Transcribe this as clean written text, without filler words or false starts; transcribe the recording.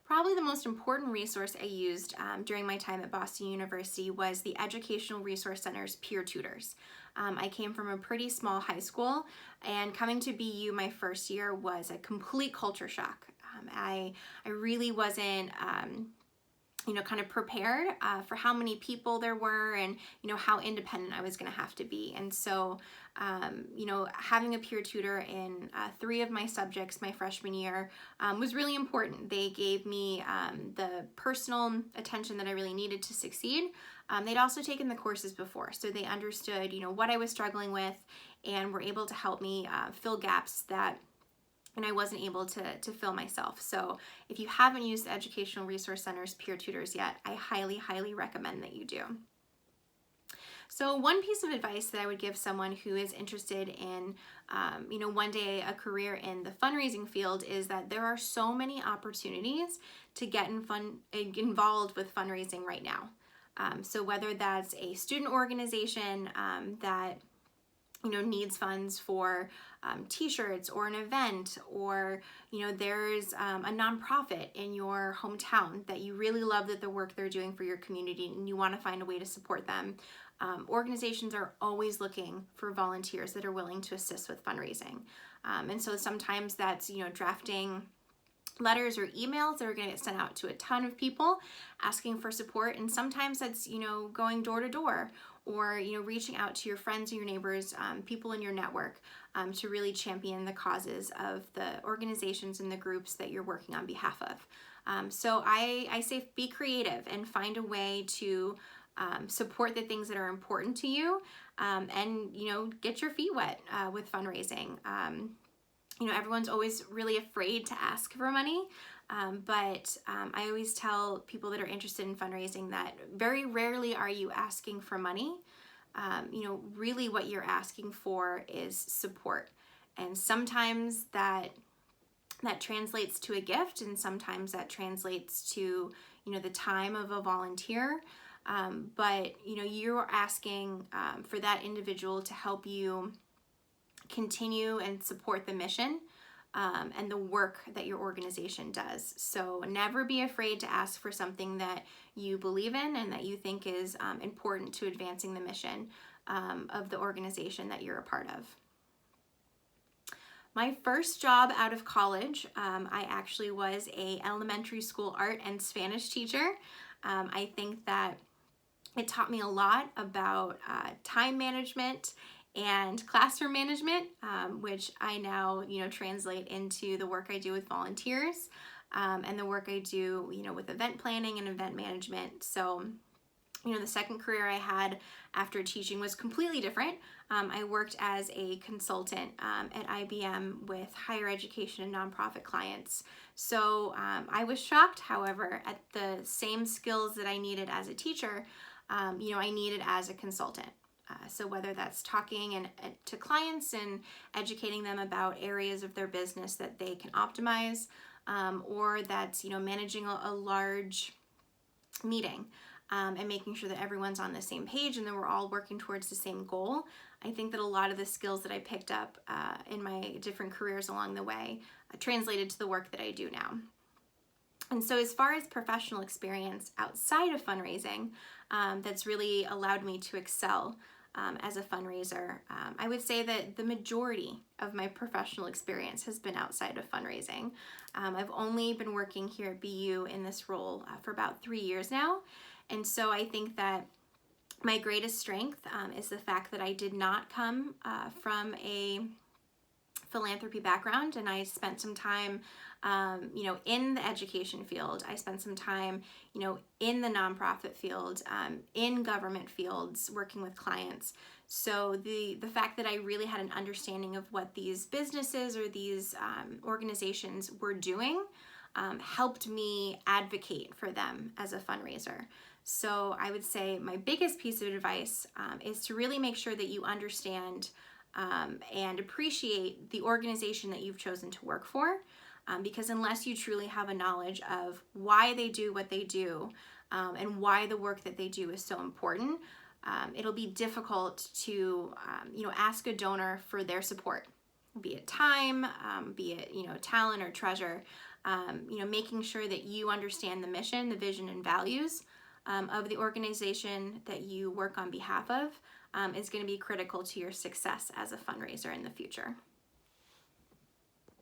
Probably the most important resource I used during my time at Boston University was the Educational Resource Center's peer tutors. I came from a pretty small high school, and coming to BU my first year was a complete culture shock. I really wasn't kind of prepared for how many people there were, and how independent I was going to have to be. And so having a peer tutor in 3 of my subjects my freshman year was really important. They gave me the personal attention that I really needed to succeed. They'd also taken the courses before, so they understood what I was struggling with, and were able to help me fill gaps that I wasn't able to fill myself. So if you haven't used the Educational Resource Center's peer tutors yet, I highly, highly recommend that you do. So one piece of advice that I would give someone who is interested in, one day a career in the fundraising field is that there are so many opportunities to get involved with fundraising right now. So whether that's a student organization that needs funds for t-shirts or an event, or there's a nonprofit in your hometown that you really love the work they're doing for your community and you want to find a way to support them. Organizations are always looking for volunteers that are willing to assist with fundraising. And so sometimes that's drafting letters or emails that are going to get sent out to a ton of people asking for support, and sometimes that's going door to door, or reaching out to your friends or your neighbors, people in your network, to really champion the causes of the organizations and the groups that you're working on behalf of. So I say be creative and find a way to support the things that are important to you, and get your feet wet with fundraising. Everyone's always really afraid to ask for money, but I always tell people that are interested in fundraising that very rarely are you asking for money. Really what you're asking for is support. And sometimes that translates to a gift, and sometimes that translates to, the time of a volunteer. But you're asking for that individual to help you continue and support the mission and the work that your organization does. So never be afraid to ask for something that you believe in and that you think is important to advancing the mission of the organization that you're a part of. My first job out of college, I actually was an elementary school art and Spanish teacher. I think that it taught me a lot about time management and classroom management, which I now, translate into the work I do with volunteers, and the work I do, with event planning and event management. So, the second career I had after teaching was completely different. I worked as a consultant at IBM with higher education and nonprofit clients. So I was shocked, however, at the same skills that I needed as a teacher, I needed as a consultant. So whether that's talking to clients and educating them about areas of their business that they can optimize, or that's managing a large meeting and making sure that everyone's on the same page and that we're all working towards the same goal. I think that a lot of the skills that I picked up in my different careers along the way translated to the work that I do now. And so as far as professional experience outside of fundraising, that's really allowed me to excel as a fundraiser, I would say that the majority of my professional experience has been outside of fundraising. I've only been working here at BU in this role for about 3 years now. And so I think that my greatest strength is the fact that I did not come from a philanthropy background, and I spent some time in the education field. I spent some time, in the nonprofit field, in government fields, working with clients. So the fact that I really had an understanding of what these businesses or these organizations were doing helped me advocate for them as a fundraiser. So I would say my biggest piece of advice is to really make sure that you understand and appreciate the organization that you've chosen to work for, because unless you truly have a knowledge of why they do what they do and why the work that they do is so important, it'll be difficult to ask a donor for their support, be it time, be it talent or treasure. making sure that you understand the mission, the vision, and values of the organization that you work on behalf of is going to be critical to your success as a fundraiser in the future.